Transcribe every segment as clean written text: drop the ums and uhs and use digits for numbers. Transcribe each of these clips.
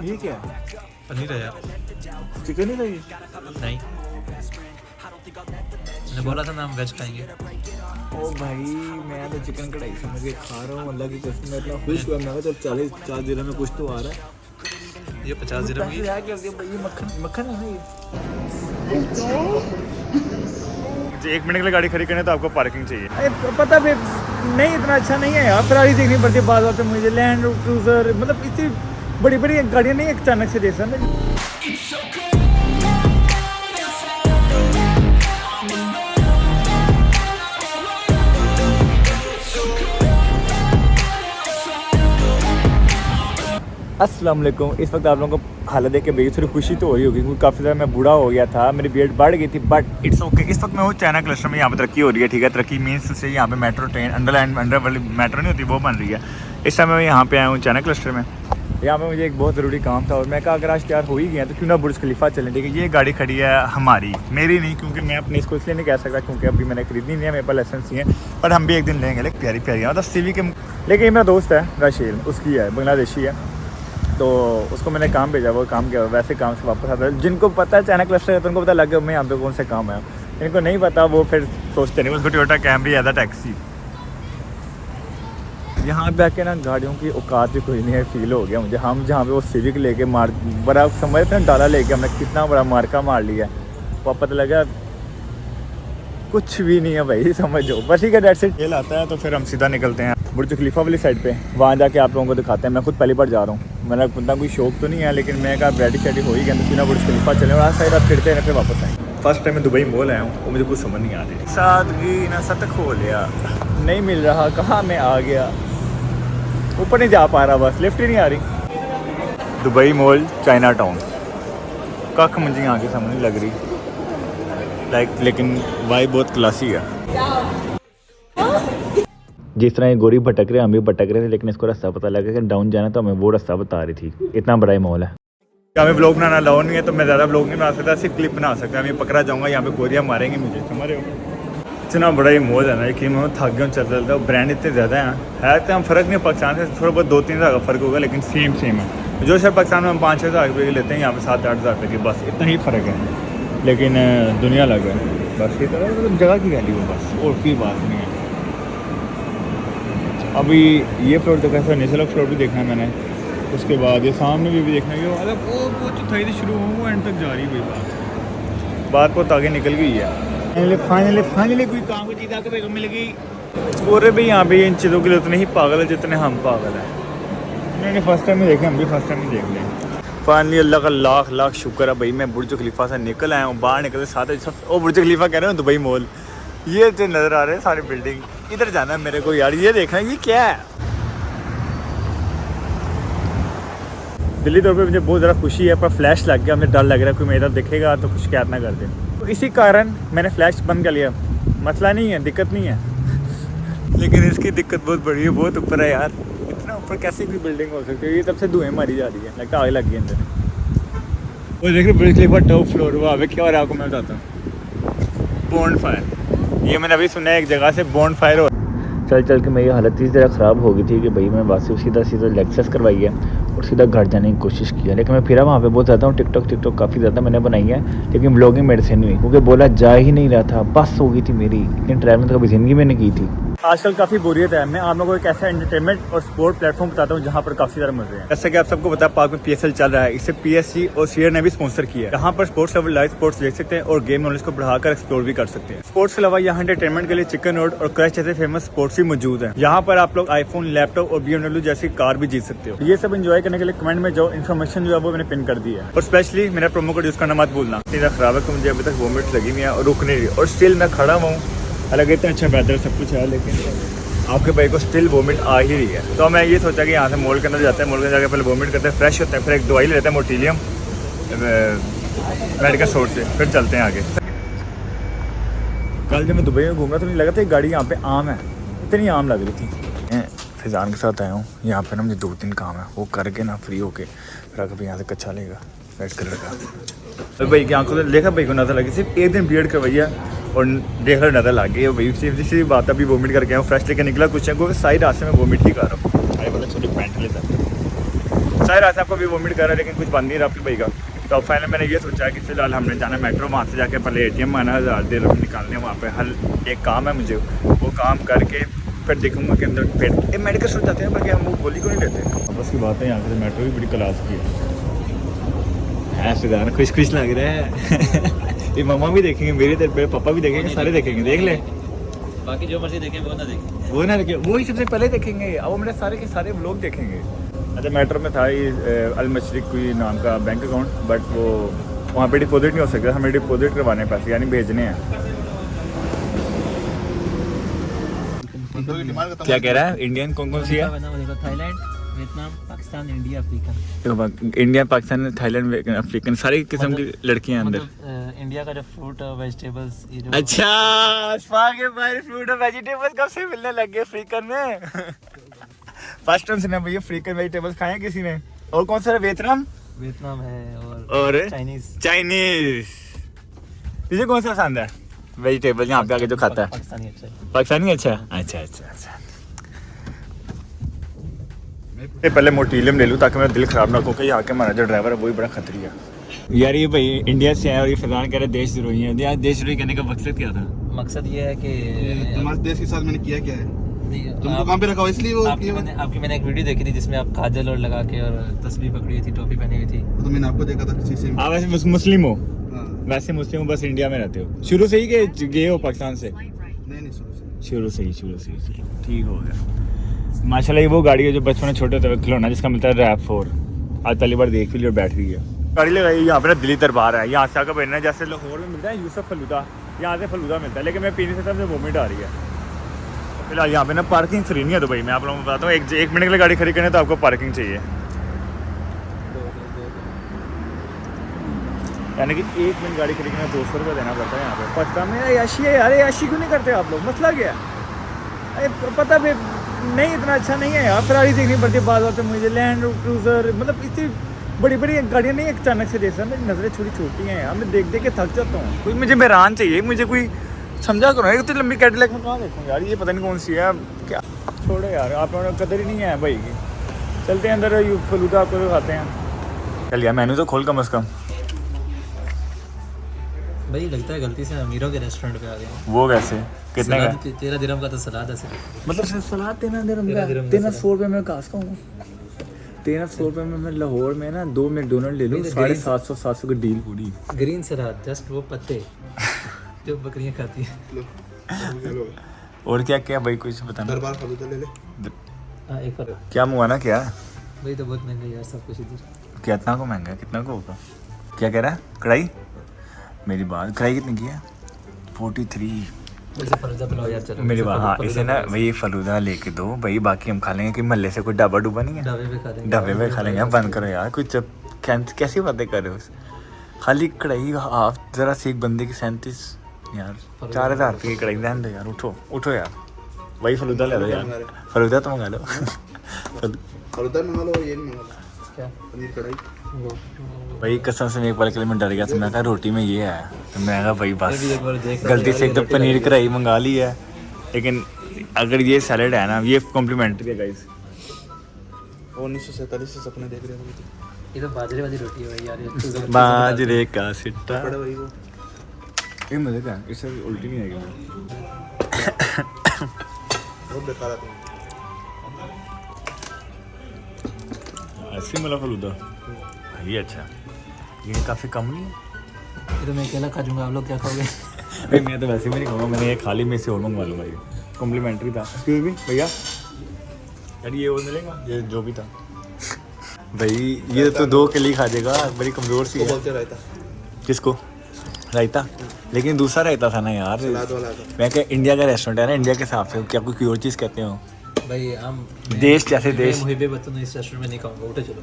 ये क्या है? पनीर है यार। चिकन ही था ये? नहीं, मैंने बोला था ना हम वेज खाएंगे। ओ भाई मैं तो चिकन कढ़ाई समझ के खा रहा हूँ। अल्लाह की कसम मैं इतना खुश हुआ। मैं कहा चल 40 दिरहम में कुछ तो आ रहा है। ये 50 दिरहम की। ये मक्खन मक्खन है ना ये। मुझे 1 मिनट के लिए गाड़ी खड़ी करनी है तो आपको पार्किंग चाहिए। अरे पता भी नहीं, इतना अच्छा नहीं है यार। फरारी देखनी पड़ती है बाद बात में मुझे। लैंड क्रूजर मतलब इतनी बड़ी बड़ी गाड़ियाँ नहीं अचानक से देख सकते। अस्सलाम वालेकुम। इस वक्त आप लोगों को हालत देख के बेहद थोड़ी खुशी तो हो रही होगी क्योंकि काफ़ी ज़्यादा मैं बूढ़ा हो गया था, मेरी बीएड बढ़ गई थी, बट इट्स ओके। इस वक्त मैं हूँ चाइना क्लस्टर में। यहाँ पे तरक्की हो रही है, ठीक है। तरक्की मीन्स से यहाँ पे मेट्रो ट्रेन अंडर वाली मेट्रो नहीं होती, वो बन रही है। इस टाइम मैं यहाँ पे आया हूँ चाइना क्लस्टर में। यहाँ पे मुझे एक बहुत ज़रूरी काम था और मैं कहा अगर आज तैयार हो ही गया तो क्यों ना बुर्ज खलीफा चलें, ठीक है। ये गाड़ी खड़ी है हमारी, मेरी नहीं, क्योंकि मैं अपनी इसको इसलिए नहीं कह सकता क्योंकि अभी मैंने खरीदनी नहीं है, मेरे पास लाइसेंस नहीं है, पर हम भी एक दिन लेंगे। लेकिन प्यारी प्यारी मतलब सीवी के। लेकिन ये मेरा दोस्त है राशेल, उसकी है, बांग्लादेशी है, तो उसको मैंने काम भेजा, वो काम किया, वैसे काम से वापस आता है। जिनको पता है चाइना क्लस्टर है तो उनको पता लग गया मैं यहाँ पे कौन से काम है। इनको नहीं पता वो फिर सोचते नहीं। उसको Toyota Camry as a taxi. यहाँ पे आके ना गाड़ियों की औकात भी कोई नहीं है, फील हो गया मुझे। हम जहाँ पे वो सिविक लेके मार बड़ा समझते हैं डाला लेके हमने कितना बड़ा मार्का मार लिया, वो पता लगा कुछ भी नहीं है भाई, समझो बस। ठीक है, डेट से तेल आता है तो फिर हम सीधा निकलते हैं बुर्ज खलीफा वाली साइड पे। वहाँ जाके आप लोगों को दिखाते हैं। मैं खुद पहली बार जा रहा हूँ, मेरा इतना कोई शौक तो नहीं है, लेकिन मैं कहा रेडी शेडी हो ही गया तो सीधा बुर्ज खलीफा चले और आज साइड आप फिरते हैं फिर वापस आएँ। फर्स्ट टाइम मैं दुबई मॉल आया हूँ, वो मुझे कुछ समझ नहीं आ रही। सादगी ना सत खो लिया, नहीं मिल रहा कहाँ मैं आ गया, ऊपर नहीं जा पा रहा, बस लिफ्ट ही नहीं आ रही। दुबई मॉल चाइना टाउन कख मुझे यहाँ की समझ नहीं लग रही लेकिन वाइब बहुत क्लासी है। जिस तरह ये गोरी भटक रहे हम भी भटक रहे थे, लेकिन इसको रास्ता पता लगा कि डाउन जाना, तो हमें वो रास्ता बता रही थी। इतना बड़ा ही मॉल है। हमें ब्लॉग बनाना अलाउ नहीं है तो मैं ज़्यादा ब्लॉग नहीं बना सकता, सिर्फ क्लिप बना सकता। मैं पकड़ा जाऊँगा, यहाँ पे गोरियाँ मारेंगे मुझे, समझ रहे हो। इतना बड़ा ही मॉल है ना कि मैं थक गया चलता चलता। ब्रांड इतने ज़्यादा हैं तो हम फ़र्क नहीं पाकिस्तान से, थोड़ा बहुत 2-3 हज़ार का फ़र्क होगा, लेकिन सेम है। जो शायद पाकिस्तान में हम 5-6 हज़ार रुपये की लेते हैं, यहाँ पे 7-8 हज़ार रुपये की, बस इतना ही फ़र्क है। लेकिन दुनिया अलग है, बस ये तरह मतलब जगह की वैल्यू है बस, और कोई बात नहीं है। अभी ये फ्लोर देखा है, निचला फ्लोर भी देखना है मैंने, उसके बाद ये सामने भी देखना है। मतलब वो चौथाई से शुरू हो वो एंड तक जा रही कोई बात बहुत आगे निकल गई है। फाइनली कोई काम की चीज़ आके मिल गई। पूरे भी यहाँ पे इन चीज़ों के लिए उतने ही पागल है जितने हम पागल हैं। मैंने फर्स्ट टाइम में देखे, हम भी फर्स्ट टाइम में देख लें। फाइनली अल्लाह का लाख लाख शुक्र है भाई, मैं बुर्ज खलीफा से निकल आया हूँ। बाहर निकलते साथ ओ बुर्ज खलीफा कह रहे हो, दुबई मॉल ये जो नज़र आ रहे हैं सारी बिल्डिंग, इधर जाना है मेरे को यार। ये देखना ये क्या है। दिल्ली तौर पे मुझे बहुत ज़्यादा खुशी है, पर फ्लैश लग गया, मुझे डर लग रहा है कोई मेरा दिखेगा तो कुछ शिकायत ना कर दे, तो इसी कारण मैंने फ्लैश बंद कर लिया। मसला नहीं है, दिक्कत नहीं है, लेकिन इसकी दिक्कत बहुत बड़ी है, बहुत ऊपर है यार। इतना ऊपर कैसे भी बिल्डिंग हो सकती है। ये तब से धुएँ मारी जा रही है, लगता आग लग गई अंदर। वो देख रहे बुर्ज खलीफा टॉप फ्लोर, वो अभी क्या हो रहा है आपको मैं बताता हूँ। बॉन्ड फायर, ये मैंने अभी सुना है एक जगह से बॉन्ड फायर हो। चल चल के मेरी हालत इस तरह ख़राब हो गई थी कि भाई मैं वापस सीधा लेक्चर्स करवाई है और सीधा घर जाने की कोशिश किया। लेकिन मैं फिर वहाँ पे बहुत ज़्यादा हूँ। टिकटॉक काफ़ी ज़्यादा मैंने बनाई है, लेकिन ब्लॉगिंग मेरे से नहीं हुई क्योंकि बोला जा ही नहीं रहा था, बस हो गई थी मेरी। लेकिन ट्रैवलिंग तो कभी ज़िंदगी में नहीं की थी। आजकल काफ़ी बोरियत है। मैं आप लोगों को एक ऐसा एंटरटेनमेंट और स्पोर्ट प्लेटफॉर्म बताता हूँ जहाँ पर काफ़ी ज़्यादा मजे हैं। जैसे कि आप सबको पता है पार्क में PSL चल रहा है, इसे PSG और सीयर ने भी स्पॉन्सर किया है। यहाँ पर स्पोर्ट्स लेवल लाइव स्पोर्ट्स देख सकते हैं और गेम नॉलेज को बढ़ाकर एक्सप्लोर भी कर सकते हैं। स्पोर्ट्स के अलावा यहाँ एंटरटेनमेंट के लिए चिकन रोड और क्रैश जैसे फेमस स्पोर्ट्स भी मौजूद है। यहाँ पर आप लोग आईफोन, लैपटॉप और BMW जैसी कार भी जीत सकते हो। ये सब एंजॉय करने के लिए कमेंट में जो इन्फॉर्मेशन जो है वो मैंने पिन कर दी है, और स्पेशली मेरा प्रोमो कोड यूज करना मत भूलना। इतना खराब है कि मुझे अभी तक वोमिट लगी हुई है और रुक नहीं रही, और स्टिल मैं खड़ा हूँ। अलग इतना अच्छा वेदर सब कुछ है, लेकिन आपके भाई को स्टिल वोमिट आ ही रही है। तो मैं ये सोचा कि यहाँ से मॉल के अंदर जाते हैं, मॉल के जाकर पहले वोमिट करते हैं, फ्रेश होते हैं, फिर एक दवाई लेते हैं मोटिलियम मेडिकल स्टोर से, फिर चलते हैं आगे। कल जब मैं दुबई में घूमा तो नहीं लगा था ये गाड़ी यहाँ पे आम है, इतनी आम लग रही थी। फिजान के साथ आया हूँ यहाँ पे ना, मुझे 2-3 काम है, वो करके ना फ्री होके फिर आकर यहाँ से कच्चा लेगा रेड कलर का। तो भाई की आंखों से देखा, भाई को नजर लगी, सिर्फ एक दिन बीएड करवाई है और देख कर नजर लग गई भाई। सीधी बात, अभी वोमिट करके आया हूँ, फ्रेश लेके निकला कुछ है, साइड रास्ते में वोमिट ही कर रहा हूँ। अरे बोला छोटी पैंट ले जाते सारे रास्ते आपको भी वोमिट कर रहा है लेकिन कुछ बंद नहीं रहा अपने भाई का। तो फाइनली मैंने ये सोचा कि फिलहाल हमने जाना मेट्रो, वहाँ से जाके पहले ATM आना 1000 dirham निकालने, वहाँ पे हल एक काम है मुझे, वो काम करके फिर देखूंगा कि अंदर फिर मेडिकल स्टोर जाते हैं, बाकी हम वो गोली को नहीं लेते। बस की बात है, यहाँ से मेट्रो भी बड़ी क्लास की है। सुधार खुश खुश लग रहा है। ये मम्मा भी देखेंगे, मेरे पापा भी देखेंगे, सारे देखेंगे, देख ले। बाकी जो मर्जी देखें वो ना देखें, वो ना देखें, वो ही सबसे पहले देखेंगे। अब वो मेरे सारे के सारे व्लॉग देखेंगे। अच्छा मेट्रो में था ये अल मशरिक कोई नाम का बैंक अकाउंट, बट वो वहाँ पे डिपॉजिट नहीं हो सकता, हमें डिपॉजिट करवाने पैसे यानी भेजने हैं। क्या कह रहा है? इंडियन कौन कौन सी है? Thailand, Vietnam, Pakistan, India, Africa. India, Pakistan, Thailand, African, सारी किस्म की लड़कियां अंदर। इंडिया का जो फ्रूट और वेजिटेबल्स। अच्छा फ्रूट और वेजिटेबल्स कब से मिलने लग गए अफ्रीकन में? फर्स्ट टाइम सुना भैया अफ्रीकन वेजिटेबल्स खाए किसी ने। और कौन सा? वियतनाम है और चाइनीज। तुझे कौन सा पसंद है वेजिटेबल यहाँ पे आके जो खाता है? पाकिस्तानी अच्छा है। पाकिस्तानी अच्छा। मैं पहले मोटिलियम ले लूँ ताकि मेरा दिल ख़राब ना हो, क्योंकि यहाँ के हमारा जो ड्राइवर है वही बड़ा खतरी है यार। ये भाई इंडिया से है और ये फैजान कह रहे देशद्रोही है। यार देशद्रोही कहने का मकसद क्या था? मकसद ये है कि तुम्हारे देश के साथ मैंने किया क्या है, तुमको काम पे रखा हो इसलिए वो आपकी मैंने एक वीडियो देखी थी जिसमें आप काजल और लगा के और तस्वीर पकड़ी हुई थी, टोपी पहनी हुई थी। तो मैंने आपको देखा था किसी से। आप वैसे मुस्लिम हो? हाँ। वैसे मुस्लिम हो, बस इंडिया में रहते हो शुरू से ही कि गए हो पाकिस्तान से? नहीं शुरू से ही ठीक हो गया माशाल्लाह। ये वो गाड़ी है जो बचपन में छोटे होते खिलौना जिसका मिलता है RAV4। आज पहली बार देख भी ली और बैठ गई है गाड़ी लगाई। यहाँ पे ना दिल्ली दरबार है, यहाँ से आकर बैठना जैसे लाहौर में मिलता है यूसुफ फलूदा, यहाँ से फलूदा मिलता है, लेकिन मैं पीने से तब से वोमिट आ रही है। फिलहाल यहाँ पे ना पार्किंग फ्री नहीं है दुबई में। आप लोगों को बताता हूँ, एक मिनट के लिए गाड़ी खड़ी करनी तो आपको पार्किंग चाहिए, यानी कि 1 मिनट गाड़ी खड़ी करने 200 रुपये देना पड़ता है यहाँ पे। पाकिस्तान में याशी है यार, याशी क्यों नहीं करते आप लोग? मसला क्या है? अरे पता भी नहीं, इतना अच्छा नहीं है यार। फरारी देखनी पड़ती है बाद बात में मुझे, लैंड क्रूजर, मतलब इतनी बड़ी बड़ी गाड़ियाँ नहीं अचानक से देखता। मेरी नज़रें छोटी छोटी हैं यार, मैं देख के थक जाता हूँ। कोई मुझे मेरान चाहिए, मुझे कोई समझा करो। इतनी लंबी कैडिलैक में कहाँ देखूँ यार, ये पता नहीं कौन सी है क्या। छोड़ो यार, आप लोगों को कदर ही नहीं है भाई की। चलते हैं अंदर, फलूदा आपको तो खाते हैं। चल यार मेनू तो खोल कम अज़ कम। भाई लगता है गलती से अमीरों के रेस्टोरेंट पे आ गए। वो कैसे? कितने का? 13 दिरहम का तो सलाद है सिर्फ। मतलब सलाद 13 दिरहम का? 1300 रुपये में काश का हूँ। 1300 रुपये में मैं लाहौर में ना 2 मैकडोनल्ड ले लूँ, 750 की डील पूरी। ग्रीन सलाद, जस्ट वो पत्ते जो बकरियां खाती हैं। और क्या क्या भाई कुछ बताना। दरबार फलूदा ले ले। हाँ एक फर्क क्या मंगाना क्या? भाई तो बहुत महंगा यार सब कुछ इधर। कितना को महंगा है? कितना को होगा? क्या कह रहा है? कढ़ाई? मेरी बात, कढ़ाई कितनी की है? 43। वैसे फलूदा बनाओ यार चलो। मेरी बात, हाँ इसे ना भाई फलूदा लेके दो भाई, बाकी हम खा लेंगे। कि महल्ले से कोई ढाबा डूबा नहीं है? ढाबे पे खा लेंगे। ढाबे में खा लेंगे। बंद करो यार, कुछ कैसी बातें कर रहे हो? खाली कढ़ाई आप जरा से एक बंदे की 37 यार, 4000 रुपये की कढ़ाई। रहने दो यार, उठो यार, वही फलूदा ले लो यार। फलूदा तो मंगा लो। फलूदा मंगा लो, ये नहीं मंगा क्या? पनीर कढ़ाई। भाई कसम से एक बार के लिए मैं डर गया था, मैं कहा रोटी में ये है, तो मैं कहा भाई बस एक बार देख गलती से एक तो पनीर कढ़ाई मंगा ली है। लेकिन अगर ये सैलेड है ना, ये कॉम्प्लीमेंट्री है गाइस। 1947 से सपने देख रहे हो। ये तो बाजरे वाली रोटी है भाई यार, ये बाजरे का सिट्टा। पड़ा भाई वो ये मजे का, इससे उल्टी नहीं आएगी। बहुत बेकार है। ऐसे मला फलूदा भाई अच्छा, ये काफ़ी कम नहीं है। ये तो मैं अकेला खा जाऊंगा, आप लोग क्या खाओगे? भाई मैं तो वैसे भी नहीं खाऊंगा, मैंने ये खाली में से और मंगवा लूँगा। ये कॉम्प्लीमेंट्री था। एक्सक्यूज मी भैया, यार ये और मिलेगा, ये जो भी था भाई। ये तो 2 के लिए खा जाएगा, बड़ी कमज़ोर सी है। बोलते रहता किसको? रायता? लेकिन दूसरा रायता था ना यार। सलाद वाला था। मैं क्या, इंडिया का रेस्टोरेंट है ना, इंडिया के हिसाब से क्या कोई और चीज़ कहते हो? भाई हम देश जैसे देश। मुहिबे बतन इस रेस्टोरेंट में नहीं खाऊंगा, उठे चलो।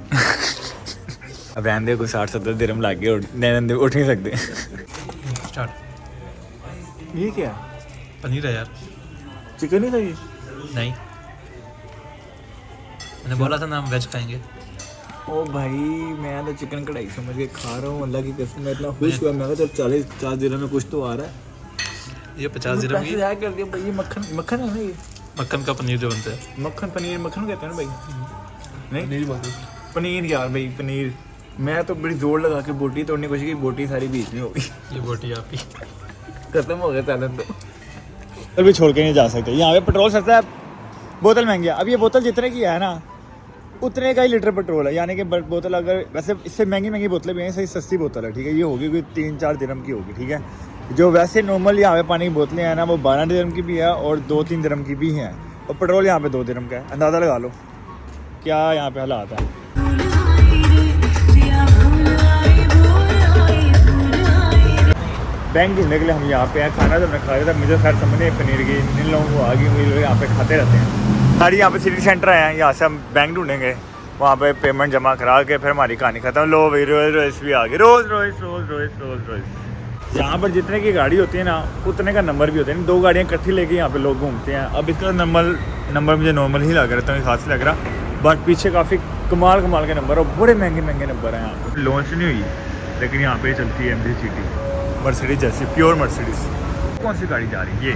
अब रहने दे, कोई 60-70 दिरहम लाग गए, उठ नहीं सकते। स्टार्ट। ये क्या? पनीर है यार। चिकन ही था ये? नहीं, मैंने बोला था ना हम वेज खाएंगे। ओ भाई मैं तो चिकन कढ़ाई समझ के खा रहा हूँ, अल्लाह की कसम। मैं इतना खुश हुआ, मैं कहा चल 40 दिरहम में कुछ तो आ रहा है। ये 50 दिरहम की कर दिया भाई। ये मक्खन है ना, ये मक्खन का पनीर जो बनता है। मक्खन कहते हैं ना भाई? नहीं नहीं बोलते। पनीर यार भाई पनीर, मैं तो बड़ी जोर लगा के बोटी तोड़ने की कोशिश की, बोटी सारी बीच में हो गई, ये बोटी आपकी खत्म हो गया सालन तो भी छोड़ के नहीं जा सकते। यहाँ पे पेट्रोल सस्ता है, बोतल महंगी है। अब ये बोतल जितने की है ना उतने का ही लीटर पेट्रोल है, यानी कि बोतल अगर वैसे इससे महंगी बोतलें भी हैं, सही सस्ती बोतल है ठीक है, ये होगी कोई 3-4 दिरहम की होगी ठीक है। जो वैसे नॉर्मल यहाँ पे पानी की बोतलें हैं ना वो 12 दिरहम की भी है और 2-3 दिरहम की भी हैं, और पेट्रोल यहाँ पे 2 दिरहम का है। अंदाज़ा लगा लो क्या यहाँ पे हालात है। बैंक ढूंढने के लिए हम यहाँ पे हैं, खाना तो हमने खाया था, मुझे खैर समझ नहीं पनीर की, इन लोगों को आ गई हुई लोग यहाँ पे खाते रहते हैं। सारी यहाँ पे सिटी सेंटर आए हैं, यहाँ से हम बैंक ढूंढेंगे, वहाँ पे पेमेंट जमा करा के फिर हमारी कहानी खत्म। लो भाई रोज़ रोज़ भी आ गई, रोज़ रोज़। यहाँ पर जितने की गाड़ी होती है ना उतने का नंबर भी होता है, 2 गाड़ियाँ इकट्ठी लेके यहाँ पे लोग घूमते हैं। अब इसका नंबर मुझे नॉर्मल ही लग रहा था, खास लग रहा, बट पीछे काफ़ी कमाल के नंबर और बड़े महंगे नंबर हैं यहाँ पर। लॉन्च नहीं हुई लेकिन यहाँ पे चलती है MG सिटी मर्सिडीज जैसी, प्योर मर्सिडीज। कौन सी गाड़ी जा रही है ये,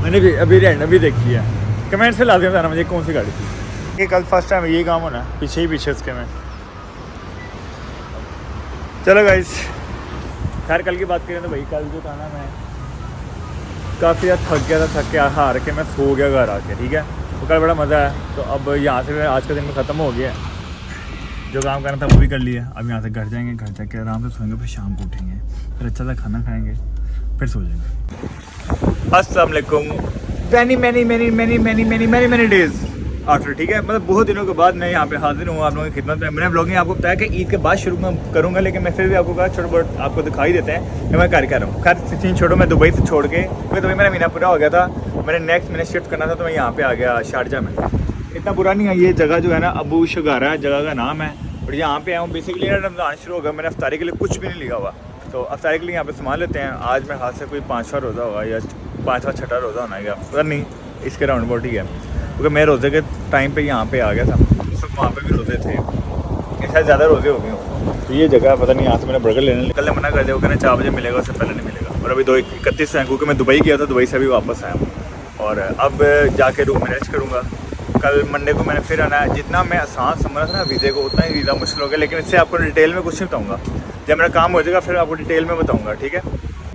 मैंने भी अभी देखी है, कमेंट्स में लाजमी बताना मुझे कौन सी गाड़ी थी। ये कल फर्स्ट टाइम ये काम होना है, पीछे ही पीछे उसके में। चलो गाइस, खैर कल की बात करें तो भाई कल जो था ना मैं काफ़ी ज़्यादा थक गया था, थक के हार के मैं सो गया घर आके ठीक है। तो कल बड़ा मज़ा है, तो अब यहाँ से आज का दिन में ख़त्म हो गया है, जो काम करना था वो भी कर लिया। अब यहाँ से घर जाएंगे, घर जाके आराम से सोएंगे, फिर शाम को उठेंगे, फिर अच्छा सा खाना खाएंगे, फिर सो जाएंगे। अस्सलाम वालेकुम, मैनी डेज आफ्टर ठीक है, मतलब बहुत दिनों के बाद मैं यहाँ पे हाजिर हूँ आप लोगों की खिदमत में। मैंने ब्लॉगिंग आपको बताया कि ईद के बाद शुरू में करूँगा, लेकिन मैं फिर भी आपको कहा छोटा बहुत आपको दिखाई देते हैं कि मैं कर रहा हूँ। खैर सीन छोड़ो, मैं दुबई से छोड़ के, क्योंकि दुबई मेरा महीना पूरा हो गया था, मैंने शिफ्ट करना था, तो मैं यहाँ पे आ गया शारजा में। इतना बुरा नहीं है, ये जगह जो है ना अबू शगारा जगह का नाम है, और यहाँ पे आया हूँ बेसिकली रमज़ान शुरू हो गया, मैंने अफ्तारी के लिए कुछ भी नहीं लिखा हुआ, तो अफ्तारी के लिए यहाँ पे सामान लेते हैं। आज मेरे हाथ से कोई 5वां रोज़ा होगा या 5वां 6वां रोज़ा होना है, पता नहीं, इसके राउंड अबाउट ही है, क्योंकि मैं रोज़े के टाइम पे यहाँ पे आ गया था, सब वहाँ पे भी रोज़े थे, शायद ज़्यादा रोज़े हो गए हों। तो ये जगह पता नहीं, यहाँ से मैंने बर्गर लेने निकलने मना कर दिया, वो कहना 4 बजे मिलेगा, उससे पहले नहीं मिलेगा। और अभी 2:31 है, क्योंकि मैं दुबई गया था, दुबई से अभी वापस आया हूँ, और अब जाके रूम में रेस्ट करूँगा। कल मंडे को मैंने फिर आना है। जितना मैं आसान समझ रहा था ना वीज़े को, उतना ही वीज़ा मुश्किल हो गया, लेकिन इससे आपको डिटेल में कुछ नहीं बताऊँगा, जब मेरा काम हो जाएगा फिर आपको डिटेल में बताऊँगा ठीक है।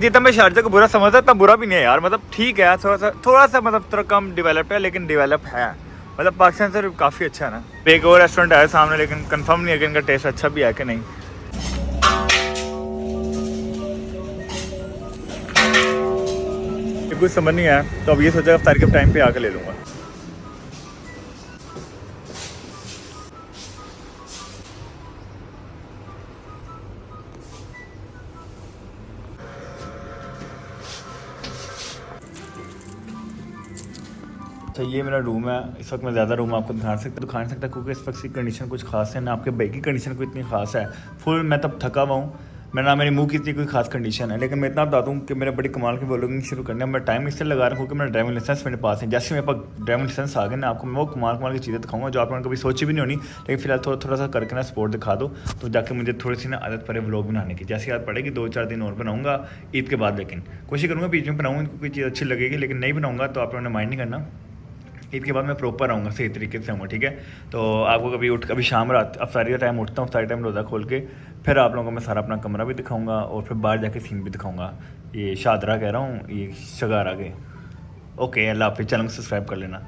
जितना मैं शारजा को बुरा समझता इतना बुरा भी नहीं है यार, मतलब ठीक है, थोड़ा सा मतलब थोड़ा कम डेवलप्ड है, लेकिन डेवलप है, मतलब पाकिस्तान से काफ़ी अच्छा है ना। एक और रेस्टोरेंट है सामने, लेकिन कंफर्म नहीं है कि इनका टेस्ट अच्छा भी है कि नहीं। कुछ समझ नहीं आया, तो अब ये सोचा अफ्तारी के टाइम पे आकर ले लूँगा। अच्छा ये मेरा रूम है, इस वक्त मैं ज़्यादा रूम आपको दिखा नहीं सकता क्योंकि इस वक्त की कंडीशन कुछ खास है ना, आपके बैग की कंडीशन कोई इतनी खास है। फुल मैं तब थका हुआ हूँ, मैं ना मेरे मुंह की इतनी कोई खास कंडीशन है, लेकिन मैं इतना बता दूँ कि मेरा बड़ी कमाल की व्लॉगिंग शुरू करने में मैं टाइम इससे लगा रहा हूँ, क्योंकि मेरा ड्राइविंग लाइसेंस मेरे पास है। जैसे मेरे पास ड्राइविंग लाइसेंस आ गया ना, आपको मैं वो कमाल की चीज़ें दिखाऊंगा जो आप लोगों ने कभी सोची भी नहीं होनी, लेकिन फिलहाल थोड़ा सा करके ना स्पोर्ट दिखा दो, तो जाके मुझे थोड़ी सी ना आदत पड़े व्लॉग बनाने की। जैसी आदत पड़ेगी 2-4 दिन और बनाऊँगा ईद के बाद, लेकिन कोशिश करूँगा बीच में बनाऊँ, कोई चीज़ अच्छी लगेगी, लेकिन नहीं बनाऊँगा तो आप लोगों ने माइंड नहीं करना। ईद के बाद मैं प्रॉपर आऊँगा, सही तरीके से आऊँगा ठीक है। तो आपको कभी शाम रात अफ्तारी का टाइम उठता हूँ, अफ्तारी टाइम रोज़ा खोल के फिर आप लोगों को मैं सारा अपना कमरा भी दिखाऊंगा, और फिर बाहर जाके सीन भी दिखाऊंगा। ये शादरा कह रहा हूँ, ये शगारा के। ओके, अल्लाह हाफिज़, चैनल को सब्सक्राइब कर लेना।